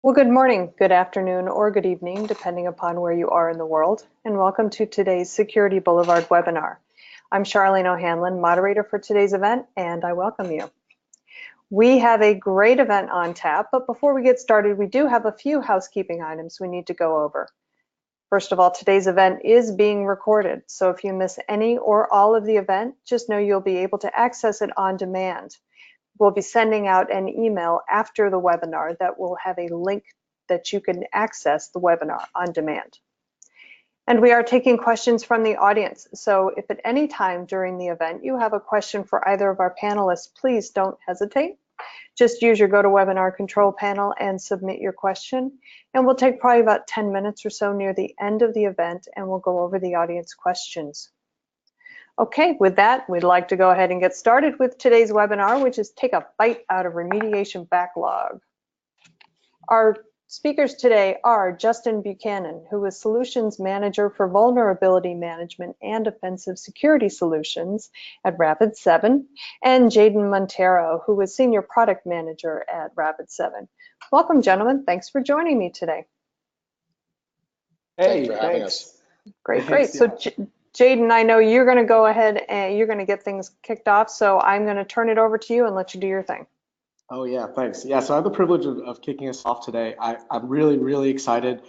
Well, good morning, good afternoon, or good evening, depending upon where you are in the world, and welcome to today's Security Boulevard webinar. I'm Charlene O'Hanlon, moderator for today's event, and I welcome you. We have a great event on tap, but before we get started, we do have a few housekeeping items we need to go over. First of all, today's event is being recorded, so if you miss any or all of the event, just know you'll be able to access it on demand. We'll be sending out an email after the webinar that will have a link that you can access the webinar on demand. And we are taking questions from the audience. So if at any time during the event you have a question for either of our panelists, please don't hesitate. Just use your GoToWebinar control panel and submit your question. And we'll take probably about 10 minutes or so near the end of the event, and we'll go over the audience questions. Okay, with that, we'd like to go ahead and get started with today's webinar, which is Take a Bite Out of Remediation Backlog. Our speakers today are Justin Buchanan, who is Solutions Manager for Vulnerability Management and Offensive Security Solutions at Rapid7, and Jadon Montero, who is Senior Product Manager at Rapid7. Welcome, gentlemen. Thanks for joining me today. Hey, thanks for having us. Great. So Jadon, I know you're going to go ahead and you're going to get things kicked off, so I'm going to turn it over to you and let you do your thing. Oh yeah, thanks. Yeah, so I have the privilege of kicking us off today. I'm really excited.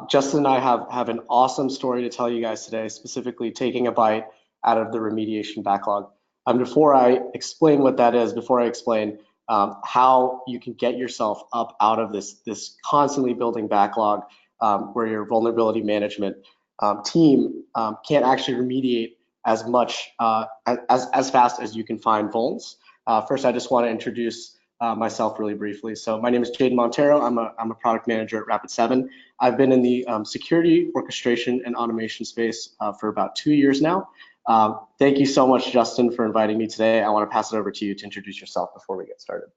Justin and I have an awesome story to tell you guys today, specifically taking a bite out of the remediation backlog. Before I explain what that is, before I explain how you can get yourself up out of this constantly building backlog where your vulnerability management team can't actually remediate as much as fast as you can find vulns. First, I just want to introduce myself really briefly. So my name is Jadon Montero. I'm a product manager at Rapid7. I've been in the security, orchestration, and automation space for about 2 years now. Thank you so much, Justin, for inviting me today. I want to pass it over to you to introduce yourself before we get started.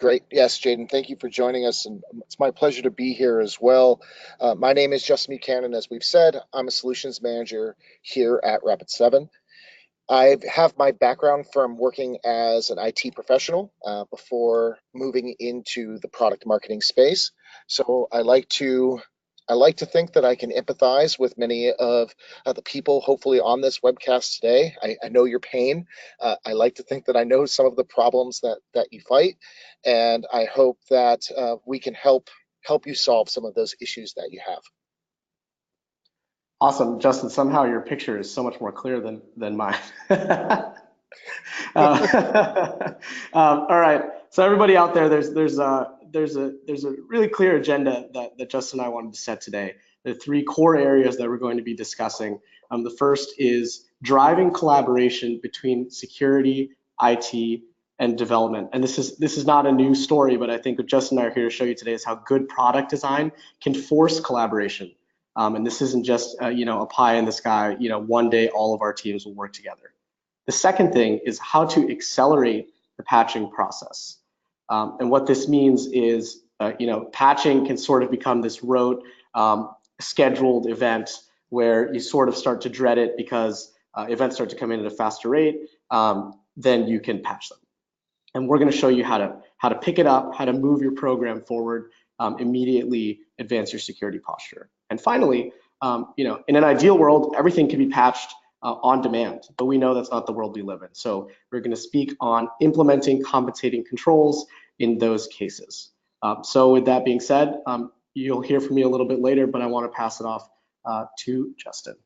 Great. Yes, Jadon, thank you for joining us, and it's my pleasure to be here as well. My name is Justin Buchanan. As we've said, I'm a solutions manager here at Rapid7. I have my background from working as an IT professional before moving into the product marketing space. So I like to think that I can empathize with many of the people hopefully on this webcast today. I know your pain. I like to think that I know some of the problems that you fight, and I hope that we can help you solve some of those issues that you have. Awesome, Justin. Somehow your picture is so much more clear than mine. All right. So everybody out there, there's a really clear agenda that Justin and I wanted to set today. There are 3 core areas that we're going to be discussing. The first is driving collaboration between security, IT, and development. And this is not a new story, but I think what Justin and I are here to show you today is how good product design can force collaboration. And this isn't just a pie in the sky. One day all of our teams will work together. The second thing is how to accelerate the patching process. And what this means is, patching can sort of become this rote, scheduled event where you sort of start to dread it because events start to come in at a faster rate. Then you can patch them. And we're going to show you how to pick it up, how to move your program forward, immediately advance your security posture. And finally, in an ideal world, everything can be patched on demand, but we know that's not the world we live in. So we're going to speak on implementing compensating controls in those cases. So with that being said, you'll hear from me a little bit later, but I want to pass it off to Justin.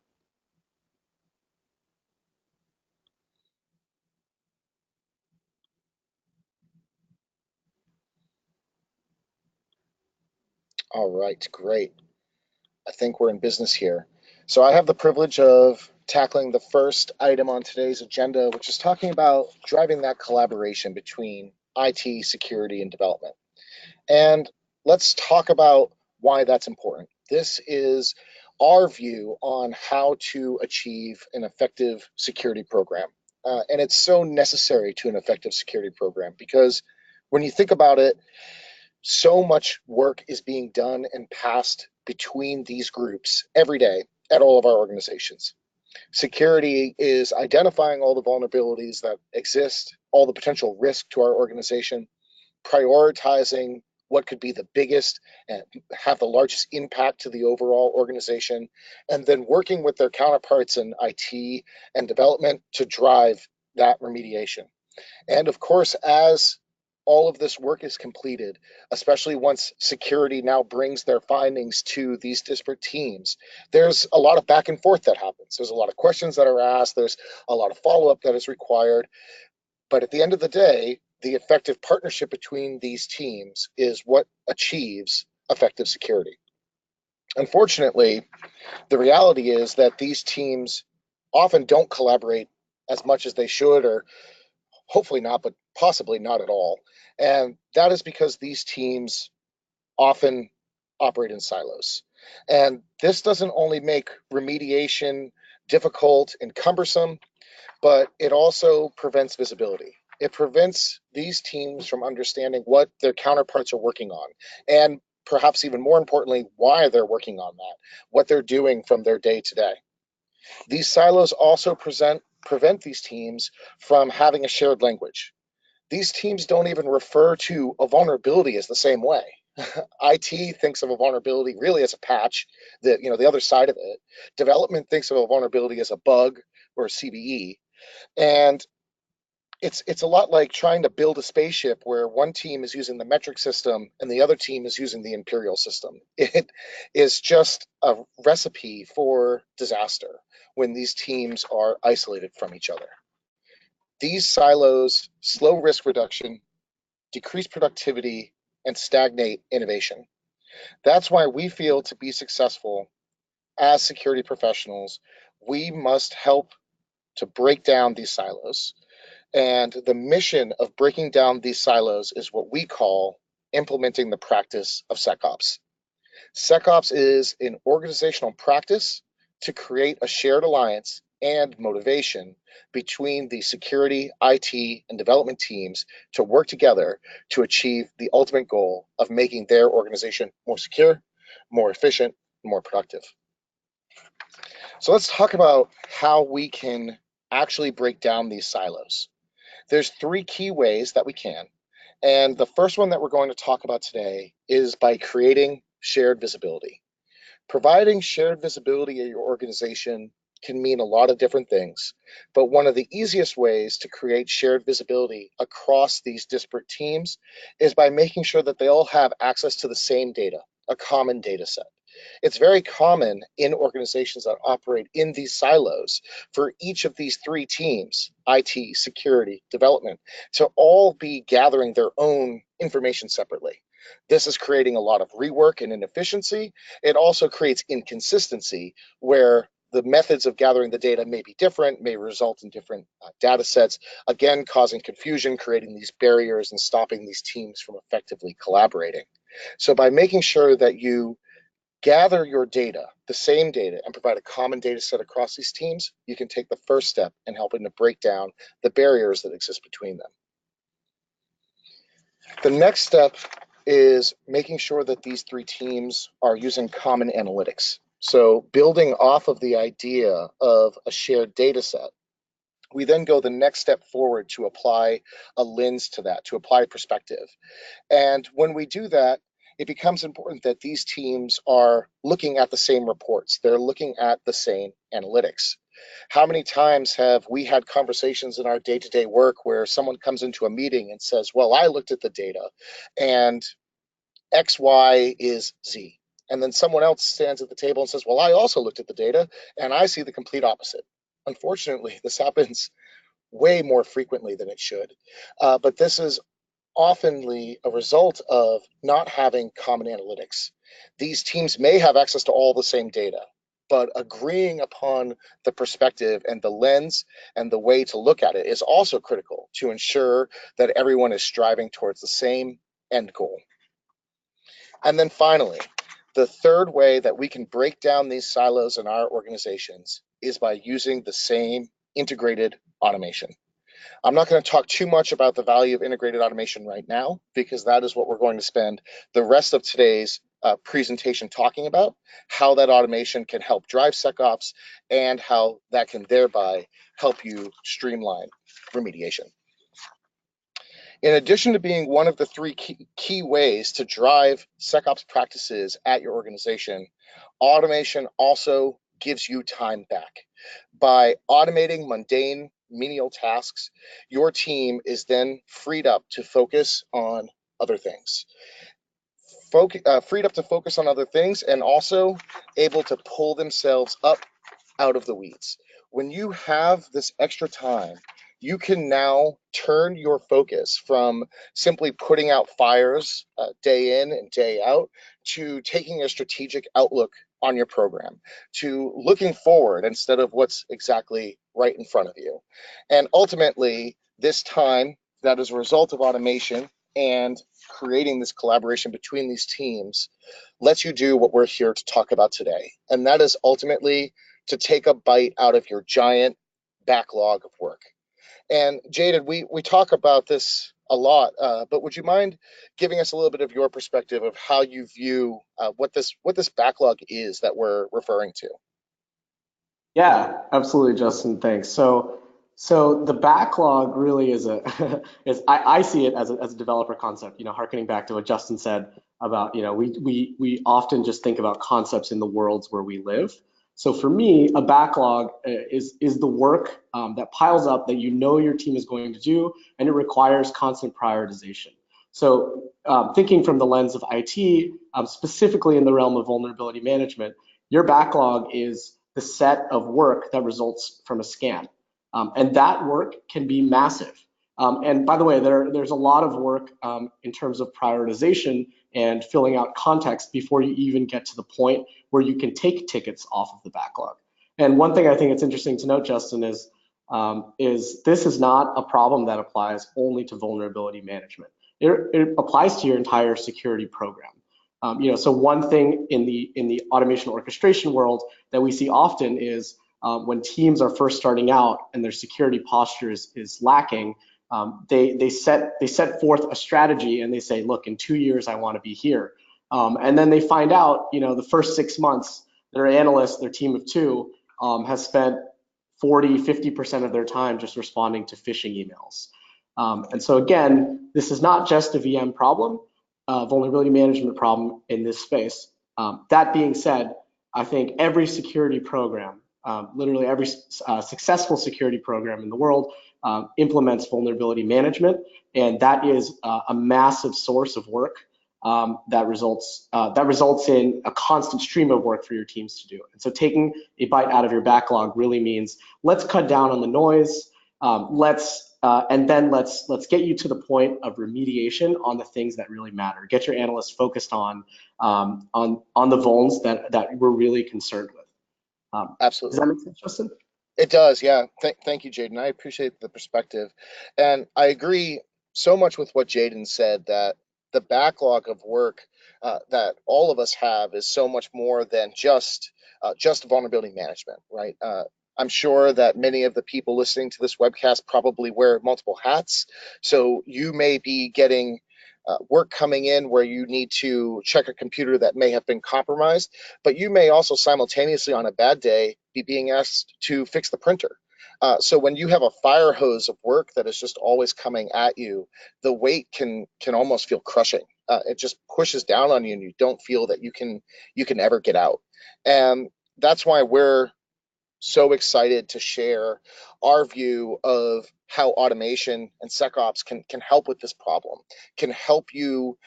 All right, great. I think we're in business here. So I have the privilege of tackling the first item on today's agenda, which is talking about driving that collaboration between IT, security, and development. And let's talk about why that's important. This is our view on how to achieve an effective security program. And it's so necessary to an effective security program because when you think about it, so much work is being done and passed between these groups every day at all of our organizations. Security is identifying all the vulnerabilities that exist, all the potential risk to our organization, prioritizing what could be the biggest and have the largest impact to the overall organization, and then working with their counterparts in IT and development to drive that remediation. And of course, as all of this work is completed, especially once security now brings their findings to these disparate teams, there's a lot of back and forth that happens. There's a lot of questions that are asked. There's a lot of follow-up that is required. But at the end of the day, the effective partnership between these teams is what achieves effective security. Unfortunately, the reality is that these teams often don't collaborate as much as they should, or hopefully not, but possibly not at all. And that is because these teams often operate in silos. And this doesn't only make remediation difficult and cumbersome, but it also prevents visibility. It prevents these teams from understanding what their counterparts are working on, and perhaps even more importantly, why they're working on that, what they're doing from their day to day. These silos also prevent these teams from having a shared language. These teams don't even refer to a vulnerability as the same way. IT thinks of a vulnerability really as a patch, the other side of it. Development thinks of a vulnerability as a bug or a CVE. And it's a lot like trying to build a spaceship where one team is using the metric system and the other team is using the imperial system. It is just a recipe for disaster when these teams are isolated from each other. These silos slow risk reduction, decrease productivity, and stagnate innovation. That's why we feel to be successful as security professionals, we must help to break down these silos. And the mission of breaking down these silos is what we call implementing the practice of SecOps. SecOps is an organizational practice to create a shared alliance and motivation between the security, IT, and development teams to work together to achieve the ultimate goal of making their organization more secure, more efficient, and more productive. So let's talk about how we can actually break down these silos. There's three key ways that we can. And the first one that we're going to talk about today is by creating shared visibility. Providing shared visibility at your organization can mean a lot of different things, but one of the easiest ways to create shared visibility across these disparate teams is by making sure that they all have access to the same data, a common data set. It's very common in organizations that operate in these silos for each of these three teams, IT, security, development, to all be gathering their own information separately. This is creating a lot of rework and inefficiency. It also creates inconsistency where the methods of gathering the data may be different, may result in different data sets, again, causing confusion, creating these barriers and stopping these teams from effectively collaborating. So by making sure that you gather your data, the same data, and provide a common data set across these teams, you can take the first step in helping to break down the barriers that exist between them. The next step is making sure that these three teams are using common analytics. So building off of the idea of a shared data set, we then go the next step forward to apply a lens to that, to apply perspective. And when we do that, it becomes important that these teams are looking at the same reports. They're looking at the same analytics. How many times have we had conversations in our day-to-day work where someone comes into a meeting and says, well, I looked at the data and X, Y is Z. And then someone else stands at the table and says, well, I also looked at the data and I see the complete opposite. Unfortunately, this happens way more frequently than it should. But this is oftenly a result of not having common analytics. These teams may have access to all the same data, but agreeing upon the perspective and the lens and the way to look at it is also critical to ensure that everyone is striving towards the same end goal. And then finally, the third way that we can break down these silos in our organizations is by using the same integrated automation. I'm not going to talk too much about the value of integrated automation right now, because that is what we're going to spend the rest of today's presentation talking about, how that automation can help drive SecOps and how that can thereby help you streamline remediation. In addition to being one of the three key ways to drive SecOps practices at your organization, automation also gives you time back. By automating mundane, menial tasks, your team is then freed up to focus on other things. Freed up to focus on other things and also able to pull themselves up out of the weeds. When you have this extra time, you can now turn your focus from simply putting out fires day in and day out to taking a strategic outlook on your program, to looking forward instead of what's exactly right in front of you. And ultimately, this time that is a result of automation and creating this collaboration between these teams lets you do what we're here to talk about today. And that is ultimately to take a bite out of your giant backlog of work. And Jadon, we talk about this a lot, but would you mind giving us a little bit of your perspective of how you view what this backlog is that we're referring to? Yeah, absolutely, Justin. Thanks. So the backlog really is I see it as a developer concept. Harkening back to what Justin said about we often just think about concepts in the worlds where we live. So for me, a backlog is the work that piles up that your team is going to do, and it requires constant prioritization. So thinking from the lens of IT, specifically in the realm of vulnerability management, your backlog is the set of work that results from a scan. And that work can be massive. And by the way, there's a lot of work in terms of prioritization and filling out context before you even get to the point where you can take tickets off of the backlog. And one thing I think it's interesting to note, Justin, is this is not a problem that applies only to vulnerability management. It applies to your entire security program. So one thing in the automation orchestration world that we see often is when teams are first starting out and their security posture is lacking, they set forth a strategy and they say, look, in 2 years I want to be here, and then they find out, the first 6 months, their analyst, their team of two, has spent 40–50% of their time just responding to phishing emails. And so again, this is not just a VM problem, vulnerability management problem in this space. That being said, I think every security program, literally every successful security program in the world implements vulnerability management, and that is a massive source of work that results in a constant stream of work for your teams to do. And so taking a bite out of your backlog really means let's cut down on the noise. And then let's get you to the point of remediation on the things that really matter. Get your analysts focused on the vulns that we're really concerned with. Absolutely. Does that make sense, Justin? It does, yeah. Thank you, Jadon. I appreciate the perspective. And I agree so much with what Jadon said, that the backlog of work that all of us have is so much more than just vulnerability management, right? I'm sure that many of the people listening to this webcast probably wear multiple hats. So you may be getting work coming in where you need to check a computer that may have been compromised, but you may also simultaneously on a bad day be being asked to fix the printer. So when you have a fire hose of work that is just always coming at you, the weight can almost feel crushing. It just pushes down on you, and you don't feel that you can ever get out. And that's why we're so excited to share our view of how automation and SecOps can help with this problem, can help you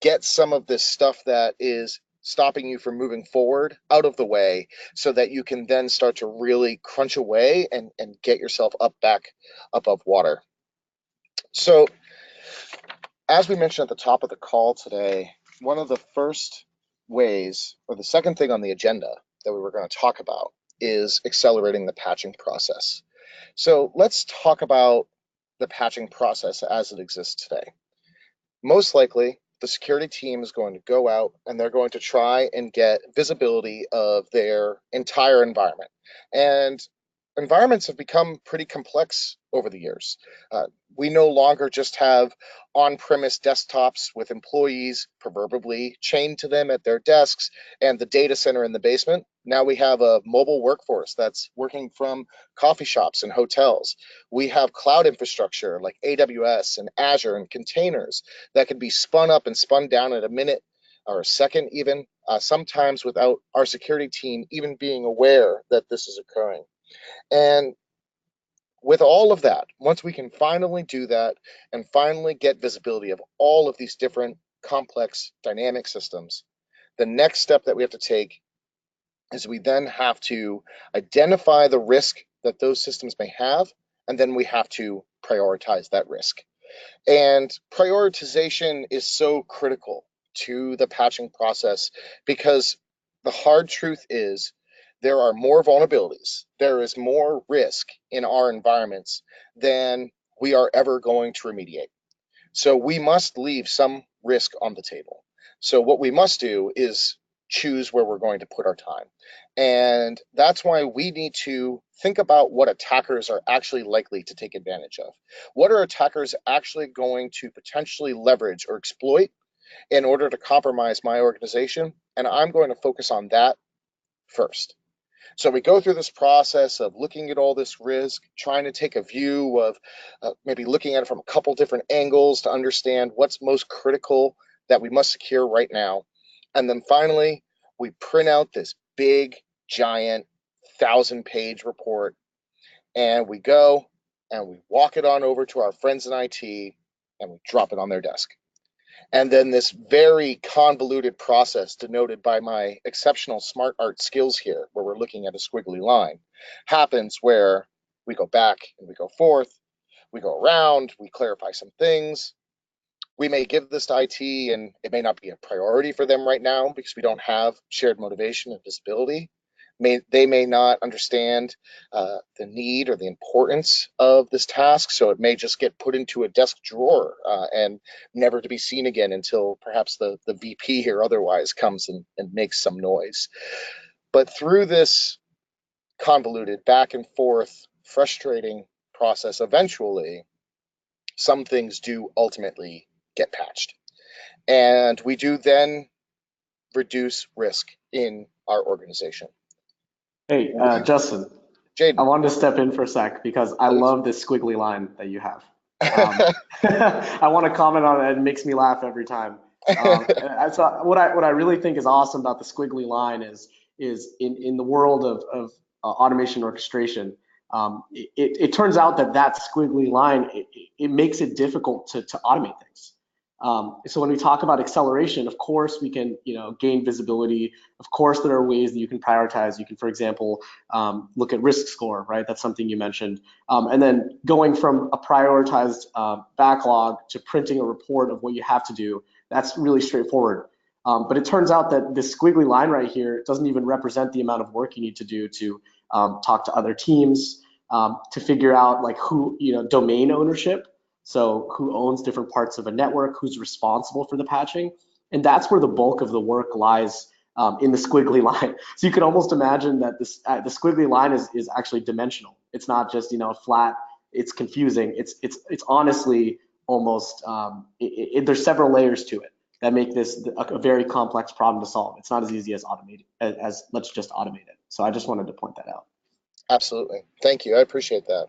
get some of this stuff that is stopping you from moving forward out of the way, so that you can then start to really crunch away and get yourself back above water. So as we mentioned at the top of the call today, one of the first ways, or the second thing on the agenda that we were going to talk about, is accelerating the patching process. So let's talk about the patching process as it exists today. Most likely, the security team is going to go out and they're going to try and get visibility of their entire environment. And environments have become pretty complex over the years. We no longer just have on-premise desktops with employees proverbially chained to them at their desks and the data center in the basement. Now we have a mobile workforce that's working from coffee shops and hotels. We have cloud infrastructure like AWS and Azure and containers that can be spun up and spun down in a minute or a second even, sometimes without our security team even being aware that this is occurring. And with all of that, once we can finally do that and finally get visibility of all of these different complex dynamic systems, the next step that we have to take is we then have to identify the risk that those systems may have, and then we have to prioritize that risk. And prioritization is so critical to the patching process because the hard truth is there are more vulnerabilities, there is more risk in our environments than we are ever going to remediate. So we must leave some risk on the table. So what we must do is choose where we're going to put our time. And that's why we need to think about what attackers are actually likely to take advantage of. What are attackers actually going to potentially leverage or exploit in order to compromise my organization? And I'm going to focus on that first. So we go through this process of looking at all this risk, trying to take a view of maybe looking at it from a couple different angles to understand what's most critical that we must secure right now. And then finally, we print out this big, giant, 1,000-page report, and we go and we walk it on over to our friends in IT, and we drop it on their desk. And then this very convoluted process denoted by my exceptional smart art skills here, where we're looking at a squiggly line, happens where we go back and we go forth, we go around, we clarify some things. We may give this to IT and it may not be a priority for them right now because we don't have shared motivation and visibility. They may not understand the need or the importance of this task, so it may just get put into a desk drawer and never to be seen again until perhaps the VP or otherwise comes and makes some noise. But through this convoluted back and forth, frustrating process, eventually, some things do ultimately get patched. And we do then reduce risk in our organization. Hey, Justin, Jadon. I wanted to step in for a sec because I love this squiggly line that you have. I want to comment on it. It makes me laugh every time. So what I really think is awesome about the squiggly line is in the world of automation orchestration, it turns out that squiggly line, it makes it difficult to automate things. So when we talk about acceleration, of course we can gain visibility. Of course there are ways that you can prioritize. You can, for example, look at risk score, right? That's something you mentioned. And then going from a prioritized backlog to printing a report of what you have to do, that's really straightforward. But it turns out that this squiggly line right here doesn't even represent the amount of work you need to do to talk to other teams, to figure out like who, domain ownership. So who owns different parts of a network, who's responsible for the patching. And that's where the bulk of the work lies in the squiggly line. So you can almost imagine that the squiggly line is actually dimensional. It's not just flat. It's confusing. It's honestly almost there's several layers to it that make this a very complex problem to solve. It's not as easy as let's just automate it. So I just wanted to point that out. Absolutely. Thank you. I appreciate that.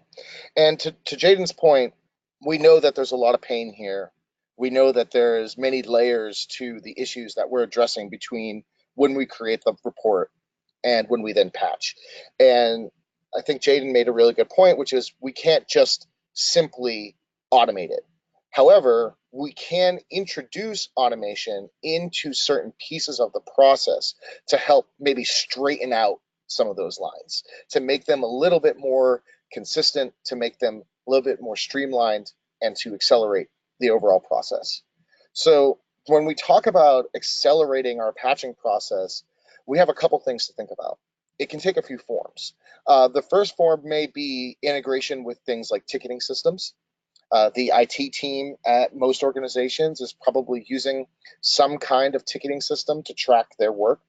And to Jadon's point, we know that there's a lot of pain here. We know that there's many layers to the issues that we're addressing between when we create the report and when we then patch. And I think Jadon made a really good point, which is we can't just simply automate it. However, we can introduce automation into certain pieces of the process to help maybe straighten out some of those lines, to make them a little bit more consistent, to make them a little bit more streamlined, and to accelerate the overall process. So when we talk about accelerating our patching process, we have a couple things to think about. It can take a few forms. The first form may be integration with things like ticketing systems. The IT team at most organizations is probably using some kind of ticketing system to track their work,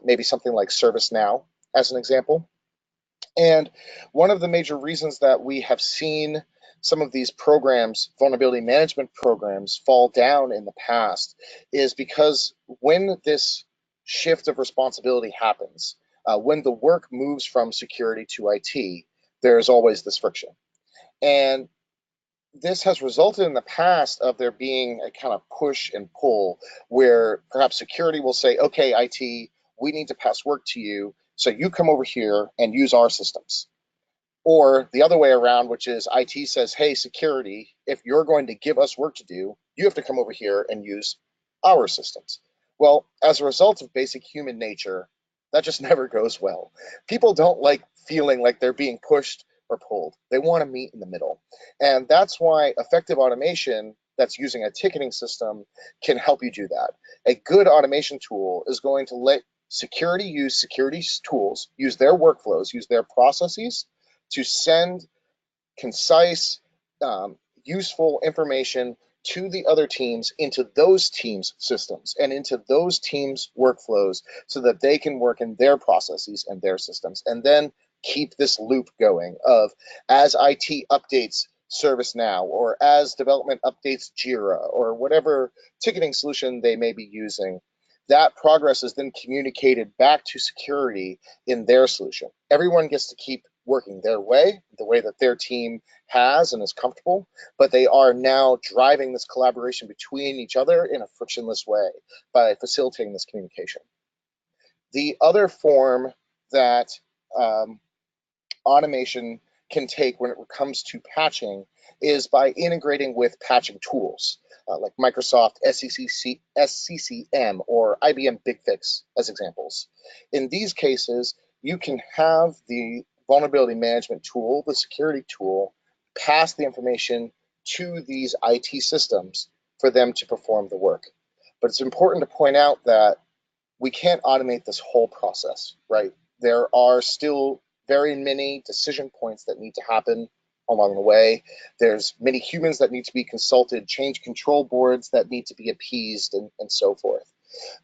maybe something like ServiceNow as an example. And one of the major reasons that we have seen some of these programs, vulnerability management programs, fall down in the past is because when this shift of responsibility happens, When the work moves from security to IT, there's always this friction. And this has resulted in the past of there being a kind of push and pull where perhaps security will say, okay, IT, we need to pass work to you, so you come over here and use our systems. Or the other way around, which is IT says, hey, security, if you're going to give us work to do, you have to come over here and use our systems. Well, as a result of basic human nature, that just never goes well. People don't like feeling like they're being pushed or pulled. They want to meet in the middle. And that's why effective automation that's using a ticketing system can help you do that. A good automation tool is going to let security use security tools, use their workflows, use their processes to send concise, useful information to the other teams into those teams' systems and into those teams' workflows so that they can work in their processes and their systems, and then keep this loop going of as IT updates ServiceNow or as development updates Jira or whatever ticketing solution they may be using, that progress is then communicated back to security in their solution. Everyone gets to keep working their way, the way that their team has and is comfortable, but they are now driving this collaboration between each other in a frictionless way by facilitating this communication. The other form that automation can take when it comes to patching is by integrating with patching tools like Microsoft SCCM or IBM BigFix as examples. In these cases, you can have the vulnerability management tool, the security tool, pass the information to these IT systems for them to perform the work. But it's important to point out that we can't automate this whole process, right? There are still very many decision points that need to happen along the way. There's many humans that need to be consulted, change control boards that need to be appeased, and so forth.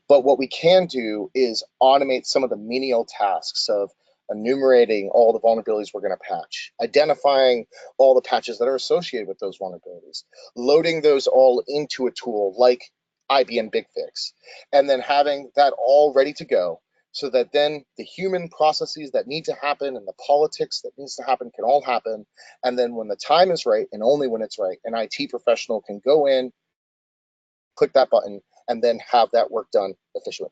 But what we can do is automate some of the menial tasks of enumerating all the vulnerabilities we're going to patch, identifying all the patches that are associated with those vulnerabilities, loading those all into a tool like IBM BigFix, and then having that all ready to go so that then the human processes that need to happen and the politics that needs to happen can all happen. And then when the time is right, and only when it's right, an IT professional can go in, click that button, and then have that work done efficiently.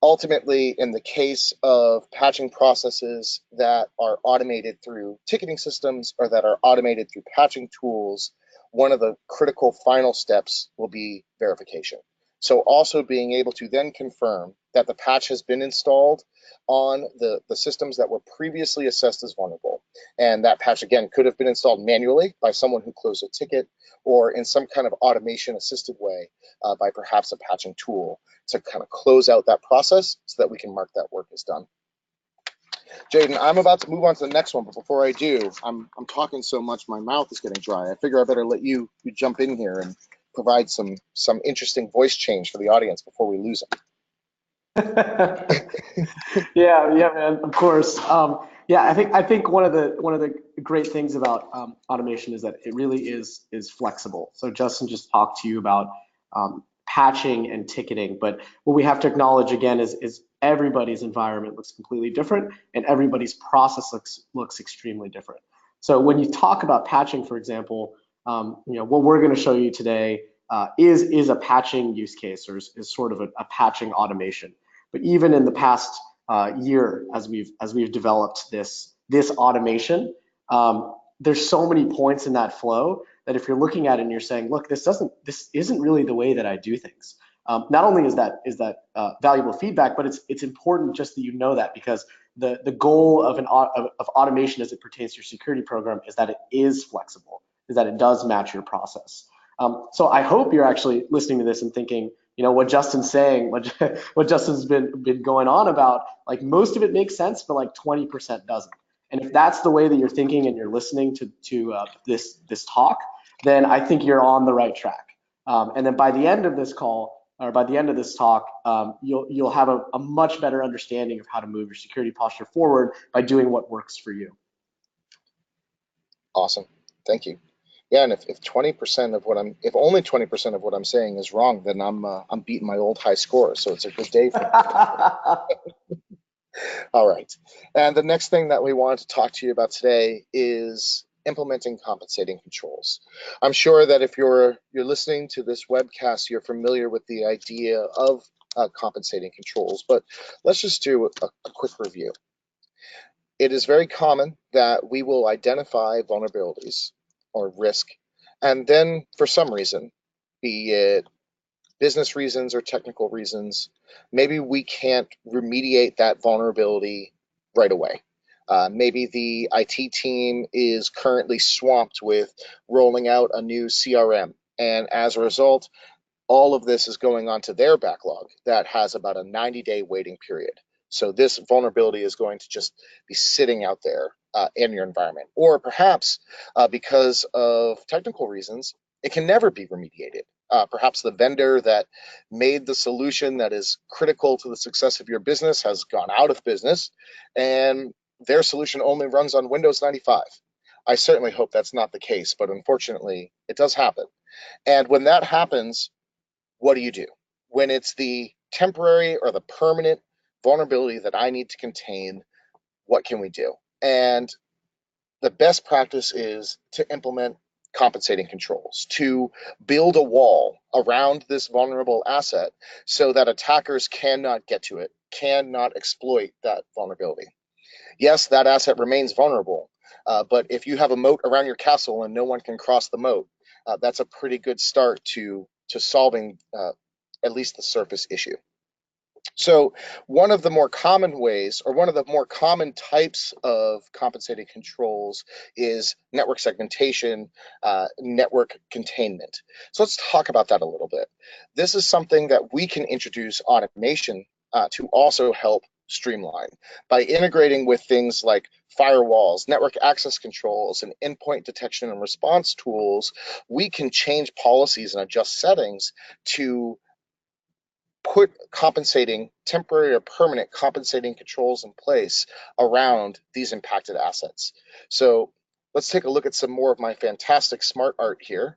Ultimately, in the case of patching processes that are automated through ticketing systems or that are automated through patching tools, one of the critical final steps will be verification. So also being able to then confirm that the patch has been installed on the systems that were previously assessed as vulnerable. And that patch, again, could have been installed manually by someone who closed a ticket or in some kind of automation assisted way by perhaps a patching tool to kind of close out that process so that we can mark that work as done. Jadon, I'm about to move on to the next one, but before I do, I'm talking so much my mouth is getting dry. I figure I better let you jump in here and provide some interesting voice change for the audience before we lose them. Yeah, man, of course. Yeah, I think one of the great things about automation is that it really is flexible. So Justin just talked to you about patching and ticketing, but what we have to acknowledge again is everybody's environment looks completely different and everybody's process looks extremely different. So when you talk about patching, for example, what we're going to show you today is a patching use case, or is sort of a patching automation. But even in the past year, as we've developed this automation, there's so many points in that flow that if you're looking at it and you're saying, look, this isn't really the way that I do things. Not only is that valuable feedback, but it's important just that you know that, because the goal of automation as it pertains to your security program is that it is flexible, is that it does match your process. So I hope you're actually listening to this and thinking, what Justin's saying, what Justin's been going on about, like most of it makes sense, but like 20% doesn't. And if that's the way that you're thinking and you're listening to this talk, then I think you're on the right track. And then by the end of this call, or by the end of this talk, you'll have a much better understanding of how to move your security posture forward by doing what works for you. Awesome, thank you. Yeah, and if 20% of what if only 20% of what I'm saying is wrong, then I'm beating my old high score. So it's a good day for me. All right. And the next thing that we wanted to talk to you about today is implementing compensating controls. I'm sure that if you're listening to this webcast, you're familiar with the idea of compensating controls, but let's just do a quick review. It is very common that we will identify vulnerabilities or risk, and then for some reason, be it business reasons or technical reasons, maybe we can't remediate that vulnerability right away. Maybe the IT team is currently swamped with rolling out a new CRM, and as a result, all of this is going onto their backlog that has about a 90-day waiting period. So this vulnerability is going to just be sitting out there in your environment. Or perhaps because of technical reasons, it can never be remediated. Perhaps the vendor that made the solution that is critical to the success of your business has gone out of business, and their solution only runs on Windows 95. I certainly hope that's not the case, but unfortunately, it does happen. And when that happens, what do you do? When it's the temporary or the permanent vulnerability that I need to contain, what can we do? And the best practice is to implement compensating controls, to build a wall around this vulnerable asset so that attackers cannot get to it, cannot exploit that vulnerability. Yes, that asset remains vulnerable, but if you have a moat around your castle and no one can cross the moat, that's a pretty good start to solving at least the surface issue. So one of the more common ways, or one of the more common types of compensating controls is network segmentation, network containment. So let's talk about that a little bit. This is something that we can introduce automation to also help streamline by integrating with things like firewalls, network access controls, and endpoint detection and response tools. We can change policies and adjust settings to put compensating, temporary or permanent compensating controls in place around these impacted assets. So let's take a look at some more of my fantastic smart art here.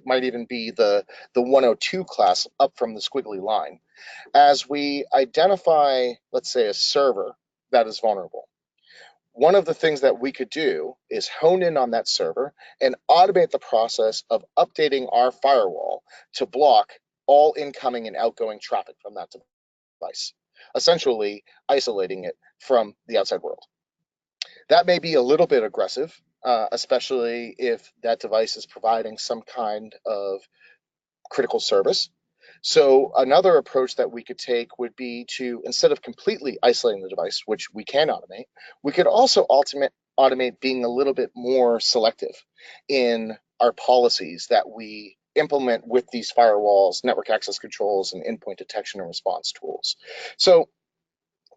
Might even be the 102 class up from the squiggly line. As we identify, let's say, a server that is vulnerable, one of the things that we could do is hone in on that server and automate the process of updating our firewall to block all incoming and outgoing traffic from that device, essentially isolating it from the outside world. That may be a little bit aggressive, especially if that device is providing some kind of critical service. So another approach that we could take would be to, instead of completely isolating the device, which we can automate, we could also automate being a little bit more selective in our policies that we implement with these firewalls, network access controls, and endpoint detection and response tools. So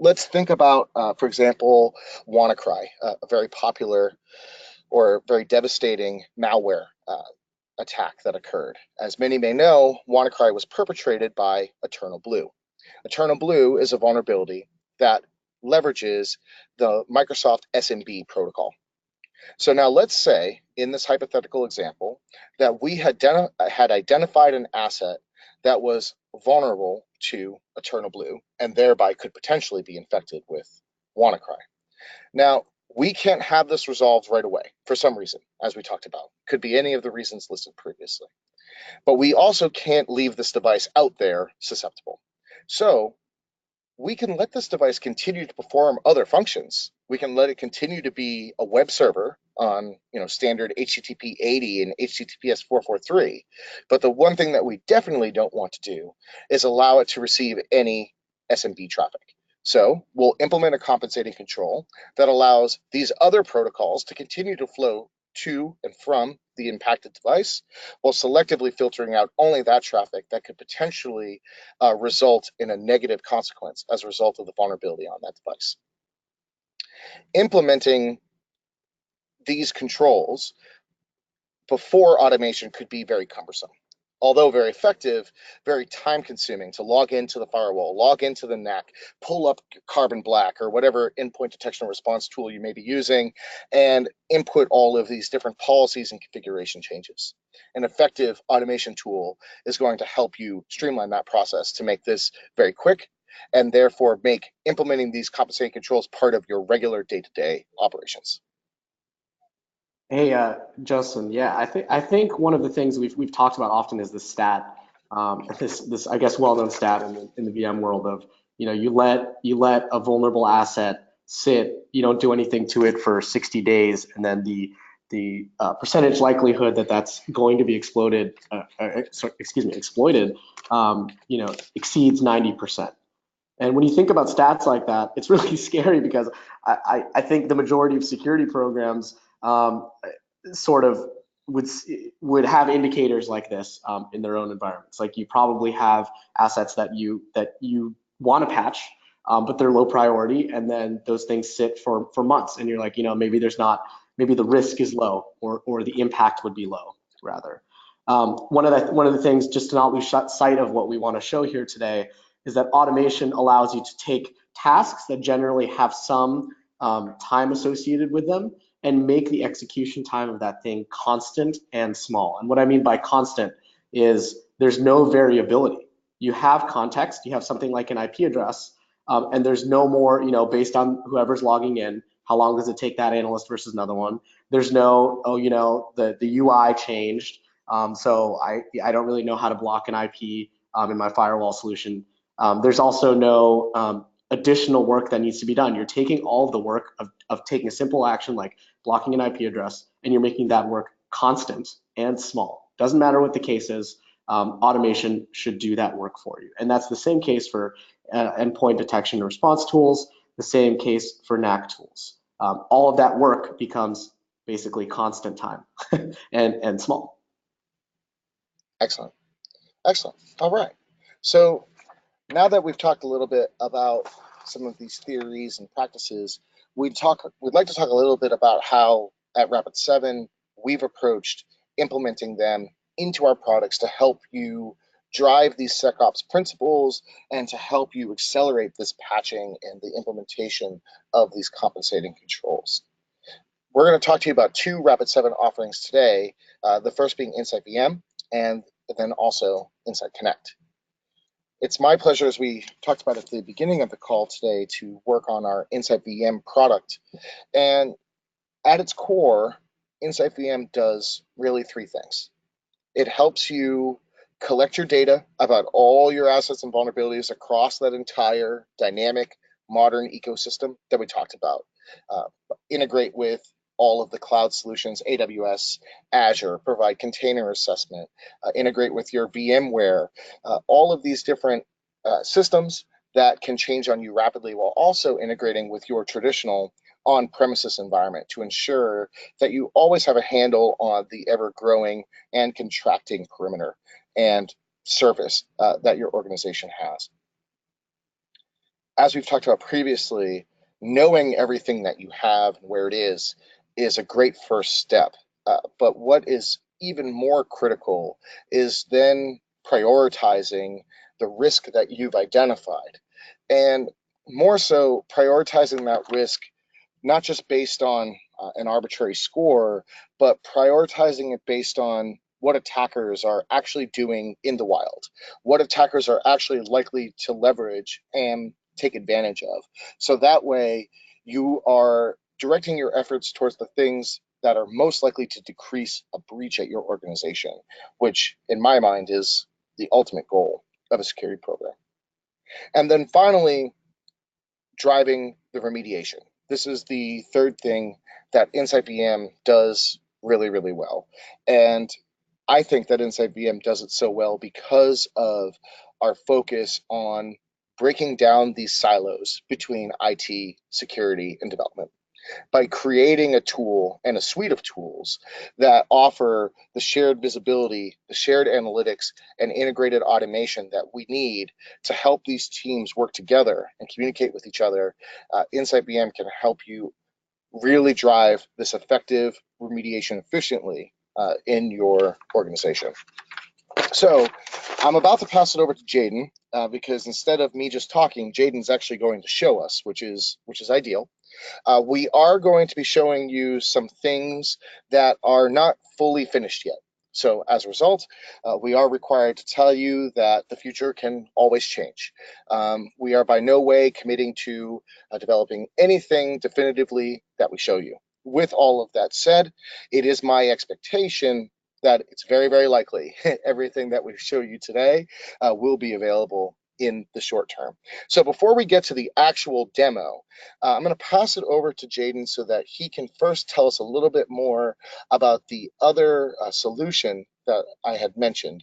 let's think about, for example, WannaCry, a very popular or very devastating malware attack that occurred. As many may know, WannaCry was perpetrated by Eternal Blue. Eternal Blue is a vulnerability that leverages the Microsoft SMB protocol. So now let's say, in this hypothetical example, that we had identified an asset that was vulnerable to Eternal Blue and thereby could potentially be infected with WannaCry. Now, we can't have this resolved right away for some reason, as we talked about. Could be any of the reasons listed previously. But we also can't leave this device out there susceptible. So we can let this device continue to perform other functions. We can let it continue to be a web server on standard HTTP 80 and HTTPS 443. But the one thing that we definitely don't want to do is allow it to receive any SMB traffic. So we'll implement a compensating control that allows these other protocols to continue to flow to and from the impacted device, while selectively filtering out only that traffic that could potentially result in a negative consequence as a result of the vulnerability on that device. Implementing these controls before automation could be very cumbersome. Although very effective, very time consuming to log into the firewall, log into the NAC, pull up Carbon Black or whatever endpoint detection and response tool you may be using, and input all of these different policies and configuration changes. An effective automation tool is going to help you streamline that process to make this very quick, and therefore make implementing these compensating controls part of your regular day-to-day operations. Hey, Justin. Yeah, I think one of the things we've talked about often is the stat, this I guess well-known stat in the VM world of, you let a vulnerable asset sit, you don't do anything to it for 60 days, and then the percentage likelihood that that's going to be exploited, exceeds 90%. And when you think about stats like that, it's really scary because I think the majority of security programs sort of would have indicators like this in their own environments. Like you probably have assets that you want to patch, but they're low priority, and then those things sit for months, and you're like, maybe the risk is low, or the impact would be low rather. One of the things, just to not lose sight of what we want to show here today, is that automation allows you to take tasks that generally have some time associated with them and make the execution time of that thing constant and small. And what I mean by constant is there's no variability. You have context, you have something like an IP address, and there's no more, based on whoever's logging in, how long does it take that analyst versus another one? There's no, the UI changed, so I don't really know how to block an IP in my firewall solution. There's also no additional work that needs to be done. You're taking all of the work of taking a simple action like blocking an IP address, and you're making that work constant and small. Doesn't matter what the case is, automation should do that work for you. And that's the same case for endpoint detection and response tools, the same case for NAC tools. All of that work becomes basically constant time and small. Excellent. Excellent. All right. So now that we've talked a little bit about some of these theories and practices, we'd like to talk a little bit about how at Rapid7 we've approached implementing them into our products to help you drive these SecOps principles and to help you accelerate this patching and the implementation of these compensating controls. We're going to talk to you about two Rapid7 offerings today, the first being InsideVM and then also InsideConnect. It's my pleasure, as we talked about at the beginning of the call today, to work on our InsideVM product. And at its core, InsideVM does really three things. It helps you collect your data about all your assets and vulnerabilities across that entire dynamic modern ecosystem that we talked about. Integrate with all of the cloud solutions, AWS, Azure, provide container assessment, integrate with your VMware, all of these different systems that can change on you rapidly while also integrating with your traditional on-premises environment to ensure that you always have a handle on the ever-growing and contracting perimeter and service that your organization has. As we've talked about previously, knowing everything that you have and where it is a great first step. But what is even more critical is then prioritizing the risk that you've identified. And more so, prioritizing that risk not just based on an arbitrary score, but prioritizing it based on what attackers are actually doing in the wild, what attackers are actually likely to leverage and take advantage of. So that way you are directing your efforts towards the things that are most likely to decrease a breach at your organization, which in my mind is the ultimate goal of a security program. And then finally, driving the remediation. This is the third thing that InsideVM does really, really well. And I think that InsideVM does it so well because of our focus on breaking down these silos between IT, security, and development by creating a tool and a suite of tools that offer the shared visibility, the shared analytics, and integrated automation that we need to help these teams work together and communicate with each other. InsideVM can help you really drive this effective remediation efficiently in your organization. So I'm about to pass it over to Jadon because instead of me just talking, Jadon's actually going to show us, which is ideal. We are going to be showing you some things that are not fully finished yet. So as a result, we are required to tell you that the future can always change. We are by no way committing to developing anything definitively that we show you. With all of that said, it is my expectation that it's very, very likely everything that we show you today will be available in the short term. So before we get to the actual demo, I'm going to pass it over to Jadon so that he can first tell us a little bit more about the other solution that I had mentioned,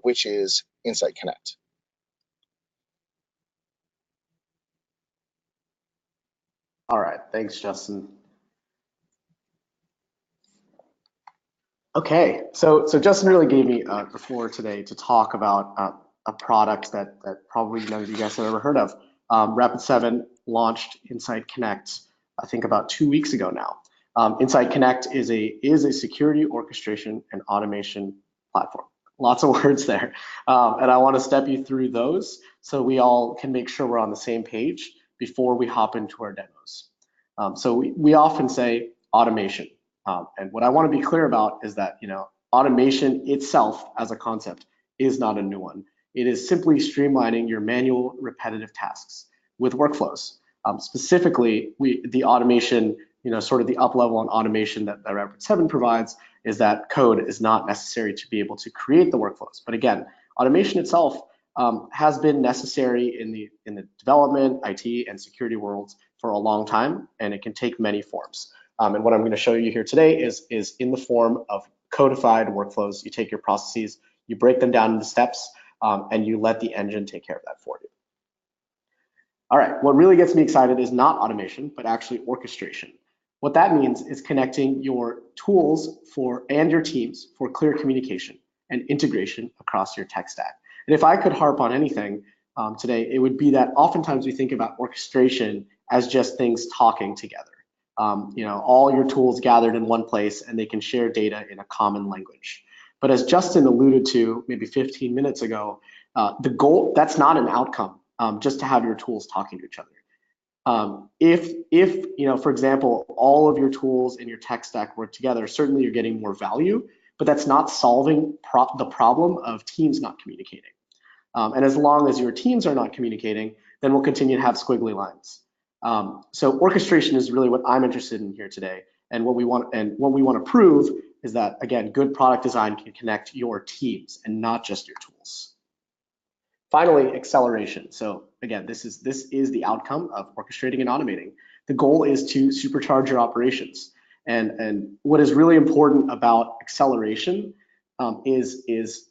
which is InsideConnect. All right, thanks, Justin. Okay, so Justin really gave me the floor today to talk about a product that probably none of you guys have ever heard of. Rapid7 launched InsideConnect, I think about 2 weeks ago now. InsideConnect is a security orchestration and automation platform. Lots of words there, and I want to step you through those so we all can make sure we're on the same page before we hop into our demos. So we often say automation. And what I want to be clear about is that, automation itself as a concept is not a new one. It is simply streamlining your manual repetitive tasks with workflows. Specifically, the automation, sort of the up level on automation that Rapid7 provides is that code is not necessary to be able to create the workflows. But again, automation itself has been necessary in the development, IT, and security worlds for a long time, and it can take many forms. And what I'm going to show you here today is in the form of codified workflows. You take your processes, you break them down into steps, and you let the engine take care of that for you. All right, what really gets me excited is not automation, but actually orchestration. What that means is connecting your tools and your teams for clear communication and integration across your tech stack. And if I could harp on anything today, it would be that oftentimes we think about orchestration as just things talking together. All your tools gathered in one place and they can share data in a common language. But as Justin alluded to maybe 15 minutes ago, the goal, that's not an outcome, just to have your tools talking to each other. If for example, all of your tools in your tech stack work together, certainly you're getting more value, but that's not solving the problem of teams not communicating. And as long as your teams are not communicating, then we'll continue to have squiggly lines. So orchestration is really what I'm interested in here today, and what we want to prove is that, again, good product design can connect your teams and not just your tools. Finally, acceleration. So again, this is the outcome of orchestrating and automating. The goal is to supercharge your operations, and what is really important about acceleration is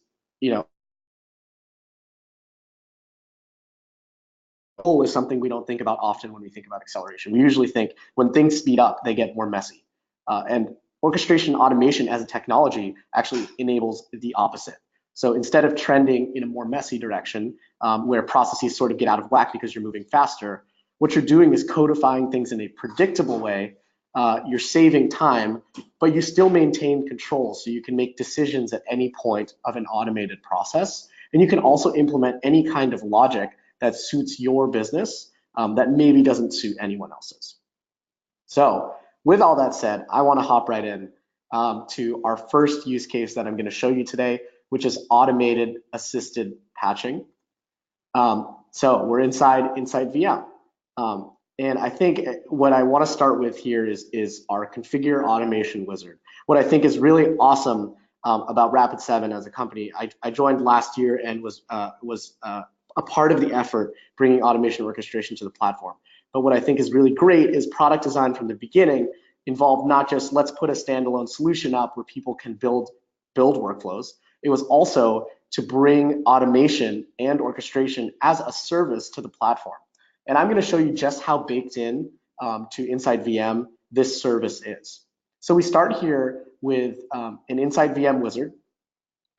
goal is something we don't think about often when we think about acceleration. We usually think when things speed up, they get more messy. And orchestration automation as a technology actually enables the opposite. So instead of trending in a more messy direction, where processes sort of get out of whack because you're moving faster, what you're doing is codifying things in a predictable way. You're saving time, but you still maintain control, so you can make decisions at any point of an automated process. And you can also implement any kind of logic that suits your business that maybe doesn't suit anyone else's. So with all that said, I want to hop right in to our first use case that I'm going to show you today, which is automated assisted patching. So we're inside InsideVM. And I think what I want to start with here is our configure automation wizard. What I think is really awesome about Rapid7 as a company, I joined last year and was a part of the effort bringing automation orchestration to the platform. But what I think is really great is product design from the beginning involved not just let's put a standalone solution up where people can build workflows. It was also to bring automation and orchestration as a service to the platform. And I'm going to show you just how baked in to InsideVM this service is. So we start here with an InsideVM wizard.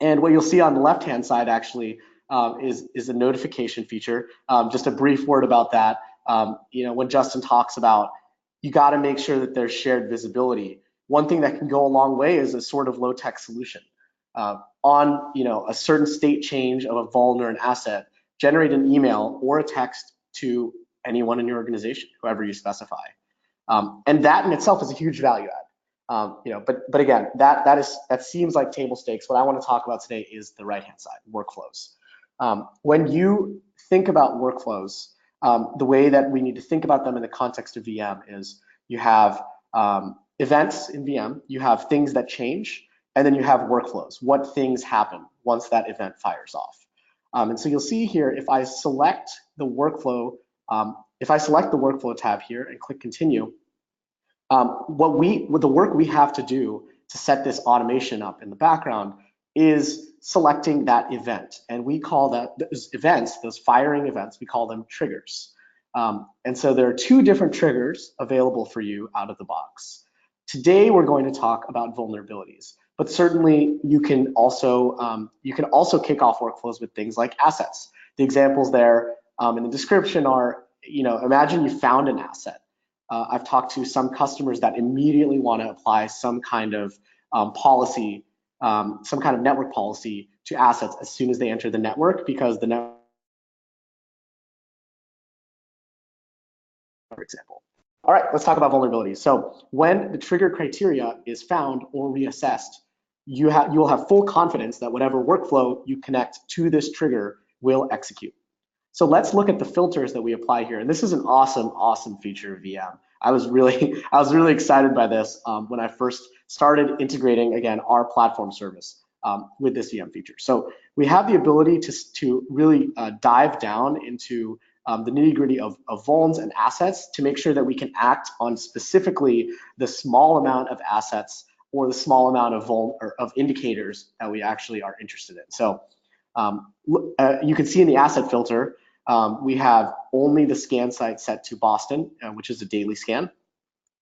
And what you'll see on the left-hand side actually is a notification feature. Just a brief word about that. When Justin talks about you got to make sure that there's shared visibility, one thing that can go a long way is a sort of low-tech solution. On a certain state change of a vuln or an asset, generate an email or a text to anyone in your organization, whoever you specify. And that in itself is a huge value add. But again, that seems like table stakes. What I want to talk about today is the right-hand side, workflows. When you think about workflows, the way that we need to think about them in the context of VM is you have events in VM, you have things that change, and then you have workflows. What things happen once that event fires off? And so you'll see here, if I select the workflow, tab here and click continue, the work we have to do to set this automation up in the background is selecting that event. And we call those events, those firing events, we call them triggers. And so there are two different triggers available for you out of the box. Today, we're going to talk about vulnerabilities, but certainly you can also kick off workflows with things like assets. The examples there in the description are, imagine you found an asset. I've talked to some customers that immediately want to apply some kind of policy, some kind of network policy to assets as soon as they enter the network, because the network, for example. All right, let's talk about vulnerabilities. So when the trigger criteria is found or reassessed, you will have full confidence that whatever workflow you connect to this trigger will execute. So let's look at the filters that we apply here. And this is an awesome feature of VM. I was really excited by this when I first started integrating, again, our platform service with this VM feature. So we have the ability to really dive down into the nitty-gritty of vulns and assets to make sure that we can act on specifically the small amount of assets or the small amount of indicators that we actually are interested in. So you can see in the asset filter, we have only the scan site set to Boston, which is a daily scan,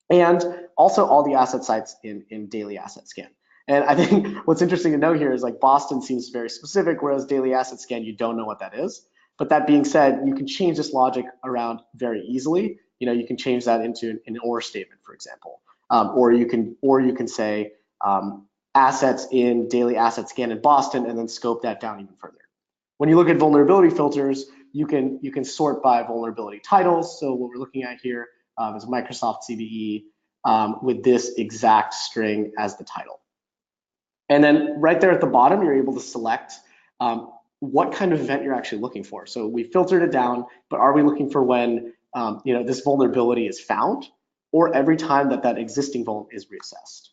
and also all the asset sites in daily asset scan. And I think what's interesting to know here is like Boston seems very specific, whereas daily asset scan, you don't know what that is. But that being said, you can change this logic around very easily. You can change that into an OR statement, for example, or you can say assets in daily asset scan in Boston, and then scope that down even further. When you look at vulnerability filters, you can sort by vulnerability titles. So what we're looking at here is Microsoft CVE with this exact string as the title. And then right there at the bottom, you're able to select what kind of event you're actually looking for. So we filtered it down, but are we looking for when this vulnerability is found, or every time that existing vuln is reassessed?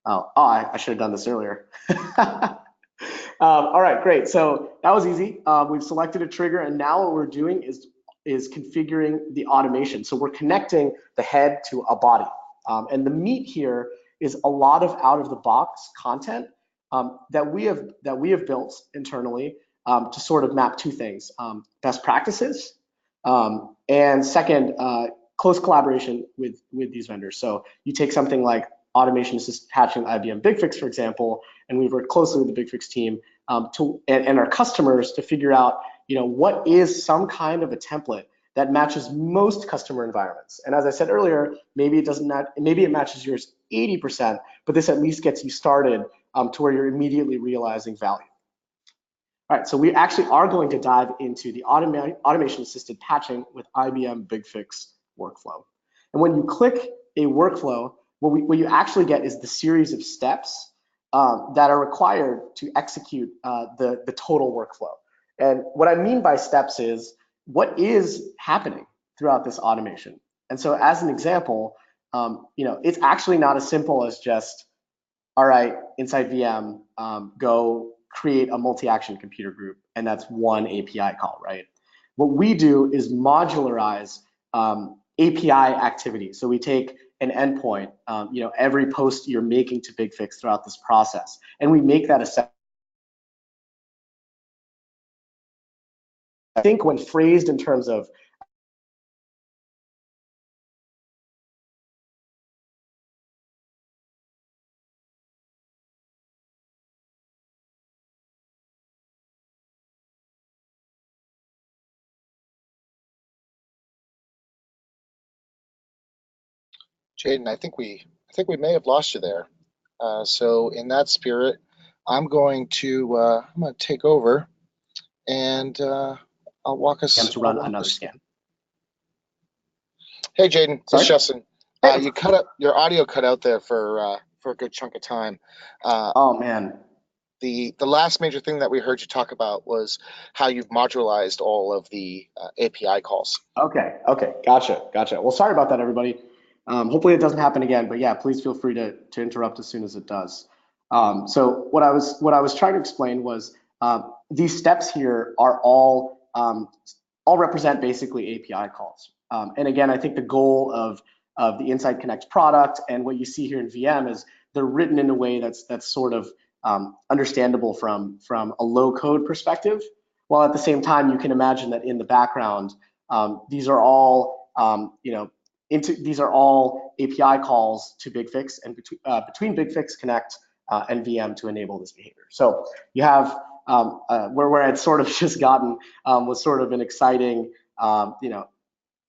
I should have done this earlier. All right, great. So that was easy. We've selected a trigger, and now what we're doing is configuring the automation. So we're connecting the head to a body, and the meat here is a lot of out-of-the-box content that we have built internally to sort of map two things: best practices, and second, close collaboration with these vendors. So you take something like automation assist patching IBM BigFix, for example, and we've worked closely with the BigFix team and our customers to figure out, what is some kind of a template that matches most customer environments. And as I said earlier, maybe it matches yours 80%, but this at least gets you started to where you're immediately realizing value. All right, so we actually are going to dive into the automation-assisted patching with IBM BigFix Workflow. And when you click a workflow, what you actually get is the series of steps that are required to execute the total workflow. And what I mean by steps is what is happening throughout this automation. And so as an example, it's actually not as simple as just, all right, InsideVM, go create a multi-action computer group, and that's one API call, right? What we do is modularize API activity. So we take an endpoint, every post you're making to BigFix throughout this process, and we make that a I think when phrased in terms of Jadon, I think we may have lost you there. So in that spirit, I'm going to take over, and I'll walk us to run another scan. Hey, Jadon, this is Justin. You cut up, your audio cut out there for a good chunk of time. Oh man. The last major thing that we heard you talk about was how you've modularized all of the API calls. Okay, gotcha. Well, sorry about that, everybody. Hopefully it doesn't happen again, but yeah, please feel free to interrupt as soon as it does. So what I was trying to explain was these steps here are all represent basically API calls. And again, I think the goal of the Inside Connect product and what you see here in VM is they're written in a way that's sort of understandable from a low code perspective, while at the same time you can imagine that in the background these are all these are all API calls to BigFix and between BigFix Connect and VM to enable this behavior. So you have where I'd sort of just gotten was sort of an exciting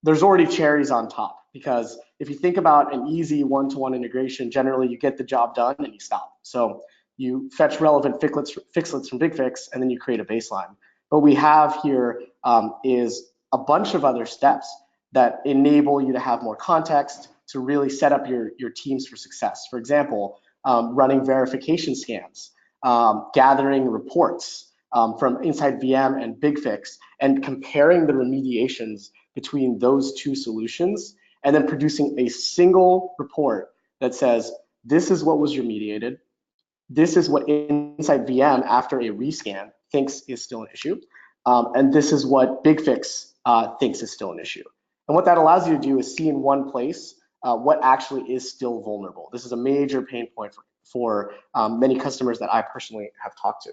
there's already cherries on top, because if you think about an easy one-to-one integration, generally you get the job done and you stop. So you fetch relevant fixlets from BigFix and then you create a baseline. What we have here is a bunch of other steps that enable you to have more context to really set up your teams for success. For example, running verification scans, gathering reports from InsideVM and BigFix, and comparing the remediations between those two solutions, and then producing a single report that says, this is what was remediated, this is what InsideVM after a rescan thinks is still an issue, and this is what BigFix thinks is still an issue. And what that allows you to do is see in one place what actually is still vulnerable. This is a major pain point for many customers that I personally have talked to.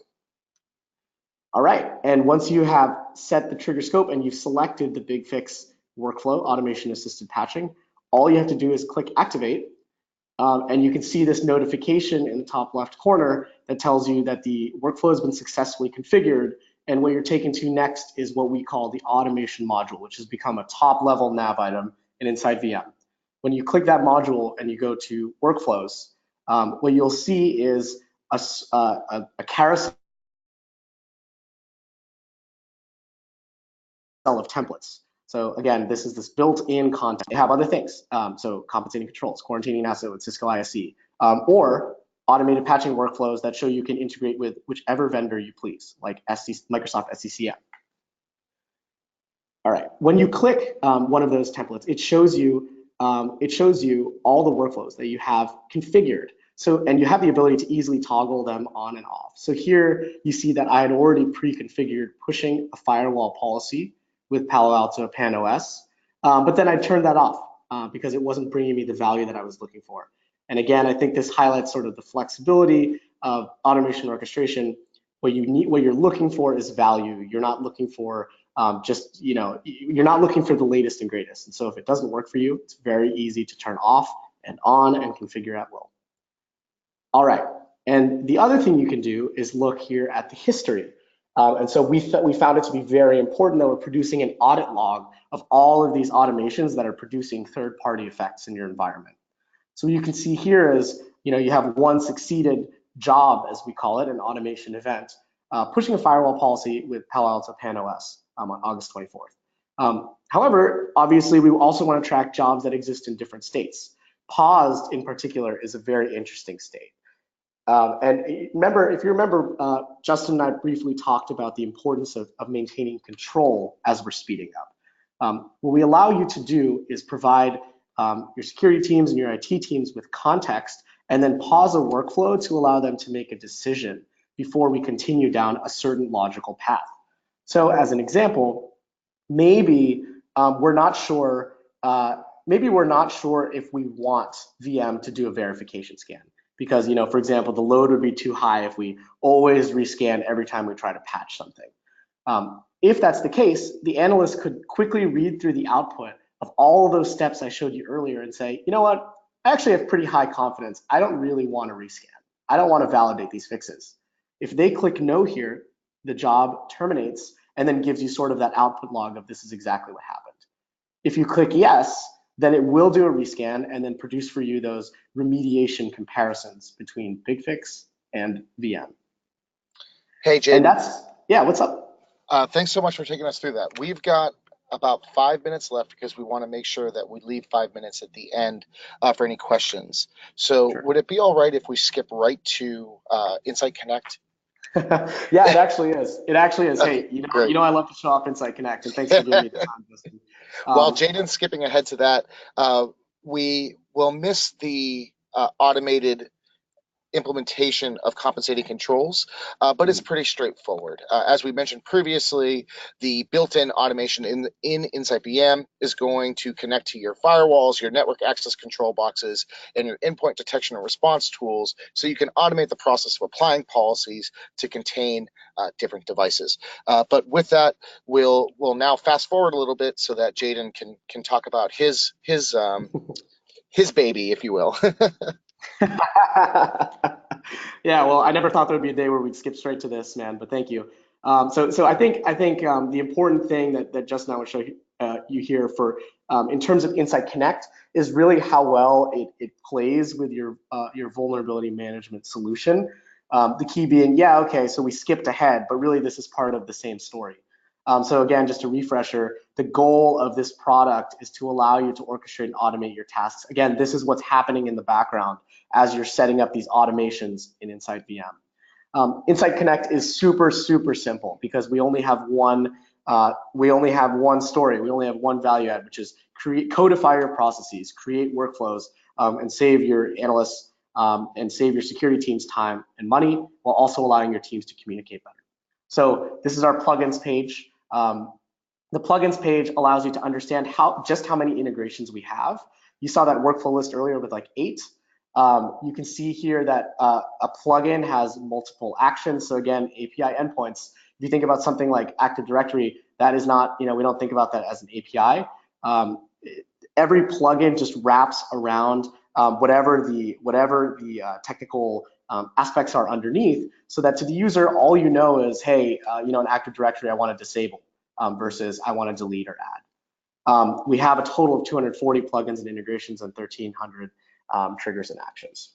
All right, and once you have set the trigger scope and you've selected the BigFix workflow, automation assisted patching, all you have to do is click activate, and you can see this notification in the top left corner that tells you that the workflow has been successfully configured, and what you're taken to next is what we call the automation module, which has become a top level nav item in InsideVM. When you click that module and you go to workflows, what you'll see is a carousel of templates. So again, this is this built-in content. They have other things, so compensating controls, quarantining asset with Cisco ISE, or automated patching workflows that show you can integrate with whichever vendor you please, like Microsoft SCCM. All right, when you click one of those templates, it shows you all the workflows that you have configured. So, and you have the ability to easily toggle them on and off. So here you see that I had already pre-configured pushing a firewall policy with Palo Alto PAN-OS, but then I turned that off because it wasn't bringing me the value that I was looking for. And again, I think this highlights sort of the flexibility of automation orchestration. What you're looking for is value. You're not looking for you're not looking for the latest and greatest. And so if it doesn't work for you, it's very easy to turn off and on and configure at will. All right, and the other thing you can do is look here at the history. And so we found it to be very important that we're producing an audit log of all of these automations that are producing third-party effects in your environment. So you can see here is, you have one succeeded job, as we call it, an automation event, pushing a firewall policy with Palo Alto PAN-OS on August 24th. However, obviously, we also want to track jobs that exist in different states. Paused, in particular, is a very interesting state. And remember, if you remember, Justin and I briefly talked about the importance of maintaining control as we're speeding up. What we allow you to do is provide your security teams and your IT teams with context, and then pause a workflow to allow them to make a decision before we continue down a certain logical path. So as an example, maybe we're not sure if we want VM to do a verification scan. Because, for example, the load would be too high if we always rescan every time we try to patch something. If that's the case, the analyst could quickly read through the output of all of those steps I showed you earlier and say, you know what, I actually have pretty high confidence. I don't really want to rescan. I don't want to validate these fixes. If they click no here, the job terminates and then gives you sort of that output log of this is exactly what happened. If you click yes, then it will do a rescan and then produce for you those remediation comparisons between BigFix and VM. Hey, Jadon. And yeah, what's up? Thanks so much for taking us through that. We've got about 5 minutes left because we want to make sure that we leave 5 minutes at the end for any questions. So Sure. would it be all right if we skip right to Insight Connect? Yeah, it actually is. It actually is. Okay, Hey, you great. know, I love to show off Insight Connect, and thanks for giving me the time, Justin. While Um, Jadon's skipping ahead to that, we will miss the automated implementation of compensating controls, but it's pretty straightforward. As we mentioned previously, the built-in automation in InsideVM is going to connect to your firewalls, your network access control boxes, and your endpoint detection and response tools, so you can automate the process of applying policies to contain different devices. But with that, we'll now fast forward a little bit so that Jadon can talk about his baby, if you will. Yeah, well, I never thought there would be a day where we'd skip straight to this, man. But thank you. So I think the important thing that Justin and I would show you here for in terms of Insight Connect is really how well it plays with your vulnerability management solution. The key being, yeah, okay, so we skipped ahead, but really this is part of the same story. So again, just a refresher, the goal of this product is to allow you to orchestrate and automate your tasks. Again, this is what's happening in the background as you're setting up these automations in InsideVM. Insight Connect is super, super simple because we only have one story. We only have one value add, which is codify your processes, create workflows, and save your analysts and save your security team's time and money while also allowing your teams to communicate better. So this is our plugins page. The plugins page allows you to understand just how many integrations we have. You saw that workflow list earlier with like 8. You can see here that a plugin has multiple actions. So again, API endpoints. If you think about something like Active Directory, that is not, we don't think about that as an API. Every plugin just wraps around whatever the technical aspects are underneath, so that to the user, all you know is, hey, in Active Directory, I want to disable versus I want to delete or add. We have a total of 240 plugins and integrations and 1,300 triggers and actions.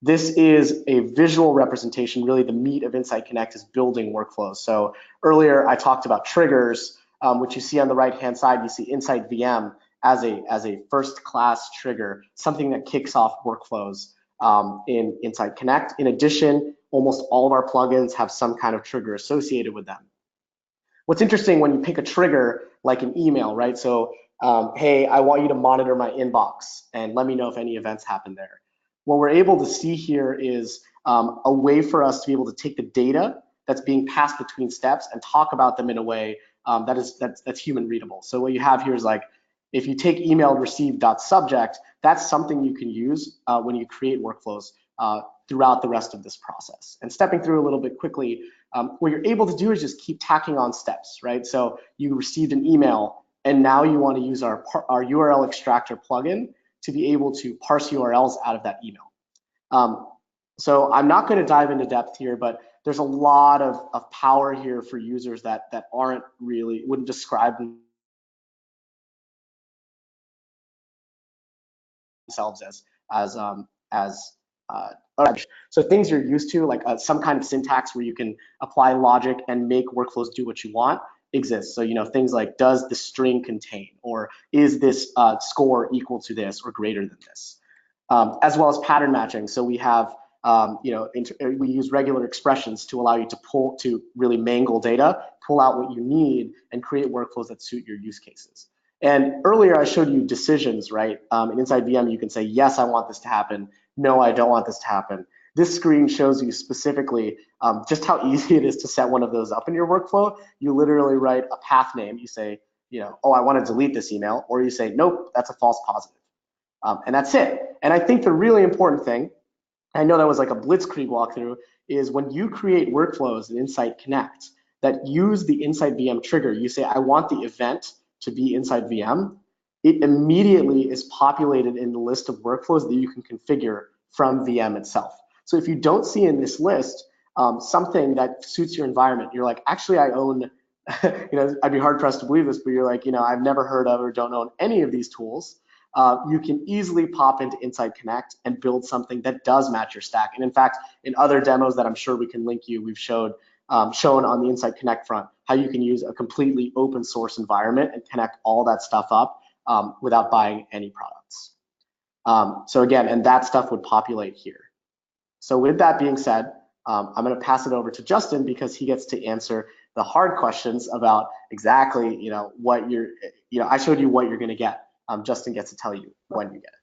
This is a visual representation. Really, the meat of Insight Connect is building workflows. So earlier, I talked about triggers, which you see on the right-hand side. You see InsideVM as a first-class trigger, something that kicks off workflows in Insight Connect. In addition, almost all of our plugins have some kind of trigger associated with them. What's interesting when you pick a trigger like an email, right? So, hey, I want you to monitor my inbox and let me know if any events happen there. What we're able to see here is a way for us to be able to take the data that's being passed between steps and talk about them in a way that's human readable. So what you have here is like, if you take emailed received.subject, that's something you can use when you create workflows throughout the rest of this process. And stepping through a little bit quickly, what you're able to do is just keep tacking on steps, right? So you received an email, and now you want to use our URL extractor plugin to be able to parse URLs out of that email. So I'm not going to dive into depth here, but there's a lot of power here for users that wouldn't describe themselves as so things you're used to, like some kind of syntax where you can apply logic and make workflows do what you want, exists. So things like, does the string contain, or is this score equal to this or greater than this, as well as pattern matching. So we have we use regular expressions to allow you to really mangle data, pull out what you need, and create workflows that suit your use cases. And earlier I showed you decisions, right? In InsideVM, you can say, yes, I want this to happen. No, I don't want this to happen. This screen shows you specifically just how easy it is to set one of those up in your workflow. You literally write a path name. You say, oh, I want to delete this email, or you say, nope, that's a false positive. And that's it. And I think the really important thing, I know that was like a blitzkrieg walkthrough, is when you create workflows in Insight Connect that use the InsideVM trigger, you say, I want the event to be InsideVM, it immediately is populated in the list of workflows that you can configure from VM itself. So if you don't see in this list something that suits your environment, you're like, actually, I own, I'd be hard pressed to believe this, but you're like, I've never heard of or don't own any of these tools. You can easily pop into Insight Connect and build something that does match your stack. And in fact, in other demos that I'm sure we can link you, we've showed shown on the Insight Connect front, how you can use a completely open source environment and connect all that stuff up without buying any products. So again, and that stuff would populate here. So with that being said, I'm going to pass it over to Justin because he gets to answer the hard questions about exactly, what you're, I showed you what you're going to get. Justin gets to tell you when you get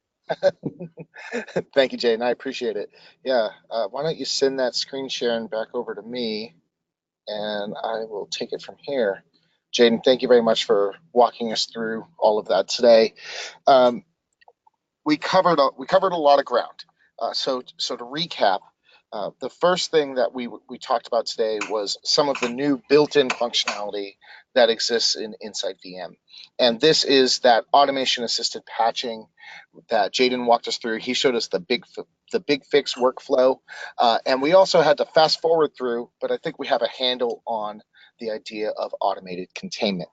it. Thank you, Jadon. I appreciate it. Yeah, why don't you send that screen sharing back over to me, and I will take it from here. Jadon, thank you very much for walking us through all of that today. We covered a lot of ground. So to recap, the first thing that we talked about today was some of the new built-in functionality that exists in InsideVM. And this is that automation-assisted patching that Jadon walked us through. He showed us the BigFix Workflow. And we also had to fast forward through, but I think we have a handle on the idea of automated containment.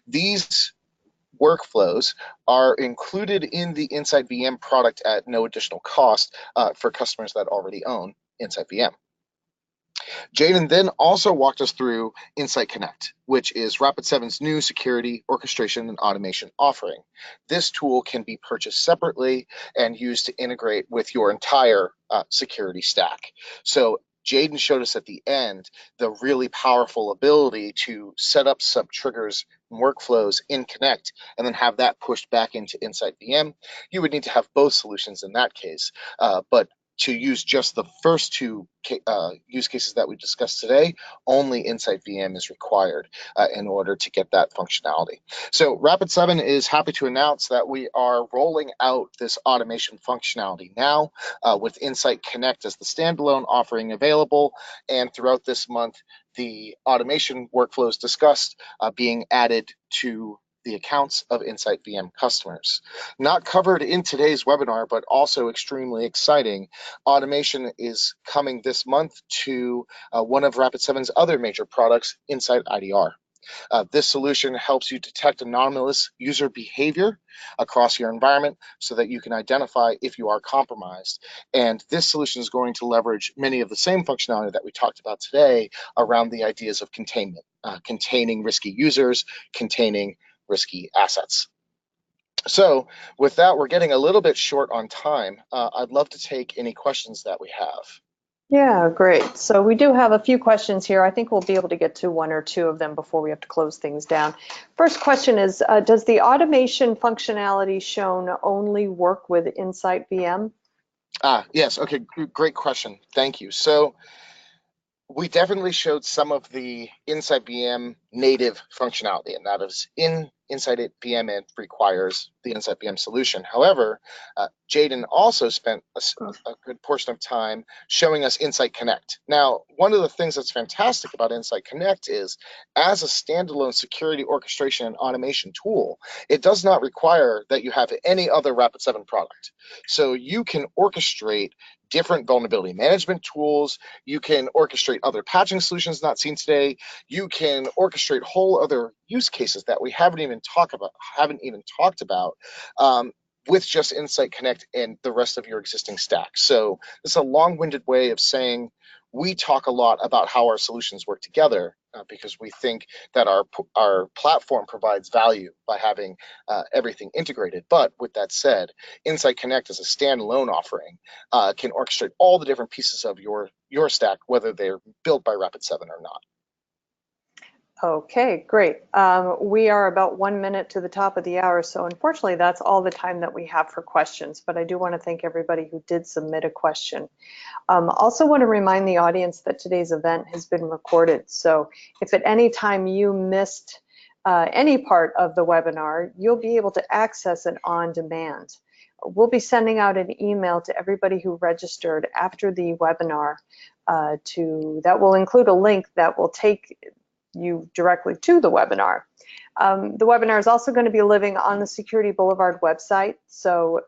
These workflows are included in the InsideVM product at no additional cost for customers that already own InsideVM. Jadon then also walked us through Insight Connect, which is Rapid7's new security, orchestration, and automation offering. This tool can be purchased separately and used to integrate with your entire security stack. So Jadon showed us at the end the really powerful ability to set up sub-triggers and workflows in Connect and then have that pushed back into InsideVM. You would need to have both solutions in that case, but to use just the first two use cases that we discussed today, only InsideVM is required in order to get that functionality. So Rapid7 is happy to announce that we are rolling out this automation functionality now with Insight Connect as the standalone offering available, and throughout this month, the automation workflows discussed being added to the accounts of InsideVM customers. Not covered in today's webinar, but also extremely exciting, automation is coming this month to one of Rapid7's other major products, InsideIDR. This solution helps you detect anomalous user behavior across your environment so that you can identify if you are compromised. And this solution is going to leverage many of the same functionality that we talked about today around the ideas of containment, containing risky users, containing risky assets. So with that, we're getting a little bit short on time. I'd love to take any questions that we have. Yeah, great. So we do have a few questions here. I think we'll be able to get to one or two of them before we have to close things down. First question is, does the automation functionality shown only work with InsideVM? Yes, okay, great question. Thank you. So we definitely showed some of the InsideVM native functionality, and that is in InsideVM, it requires the InsideVM solution. However, Jadon also spent a good portion of time showing us Insight Connect. Now, one of the things that's fantastic about Insight Connect is, as a standalone security orchestration and automation tool, it does not require that you have any other Rapid7 product. So you can orchestrate different vulnerability management tools, you can orchestrate other patching solutions not seen today, you can orchestrate whole other use cases that we haven't even talked about with just Insight Connect and the rest of your existing stack. So it's a long-winded way of saying we talk a lot about how our solutions work together because we think that our platform provides value by having everything integrated. But with that said, Insight Connect as a standalone offering can orchestrate all the different pieces of your stack, whether they're built by Rapid7 or not. Okay, great. We are about 1 minute to the top of the hour, so unfortunately that's all the time that we have for questions, but I do want to thank everybody who did submit a question. Also want to remind the audience that today's event has been recorded, so if at any time you missed any part of the webinar, you'll be able to access it on demand. We'll be sending out an email to everybody who registered after the webinar that will include a link that will take you directly to the webinar. The webinar is also going to be living on the Security Boulevard website, so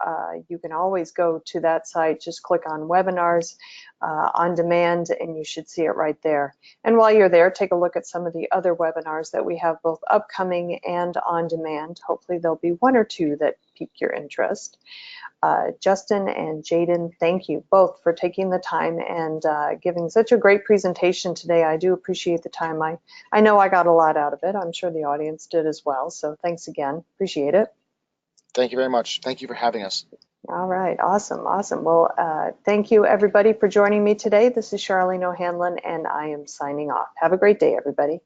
you can always go to that site, just click on webinars, on demand, and you should see it right there. And while you're there, take a look at some of the other webinars that we have both upcoming and on demand. Hopefully there'll be one or two that pique your interest. Justin and Jadon, thank you both for taking the time and giving such a great presentation today. I do appreciate the time. I know I got a lot out of it. I'm sure the audience did as well. So thanks again. Appreciate it. Thank you very much. Thank you for having us. All right. Awesome. Awesome. Well, thank you, everybody, for joining me today. This is Charlene O'Hanlon, and I am signing off. Have a great day, everybody.